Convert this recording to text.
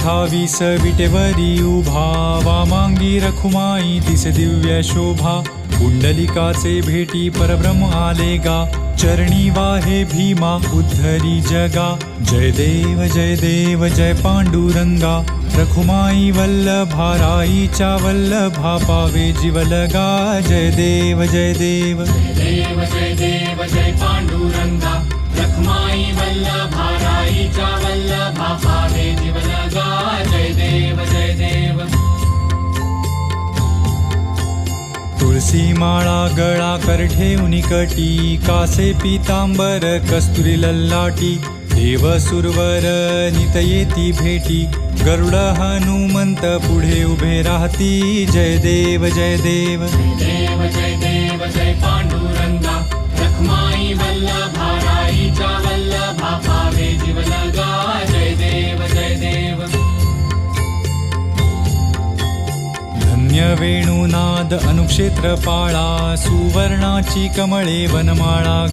28 विटेवरी उभा, वामांगी रखुमाई दिसे दिव्य शोभा. कुंडलिकाचे भेटी परब्रह्म आले गा, चरणी वाहे भीमा उद्धरी जगा. जय देव जय पांडुरंगा, रखुमाई वल्लभा राईच्या वल्लभा पावे जीवलगा. जय देव जय देव जय पांडुरंगा, रखुमाई वल्लभा राईच्या वल्लभा पावे जीवलगा. जय देव जय देव. तुळसी माळा गळा कर ठेवून कटी, कासे पीतांबर कस्तुरी लल्लाटी. देव सुरवर नित येती भेटी, गरुड हनुमंत पुढे उभे राहती. जय देव जय देव जय पांडुरंगा, रखुमाई वल्लभा राईच्या वल्लभा पावे जीवलगा. जय देव जय देव. धन्य वेणुनाद अनुक्षेत्र पाळा, सुवर्णाची कमळे वनमाळा.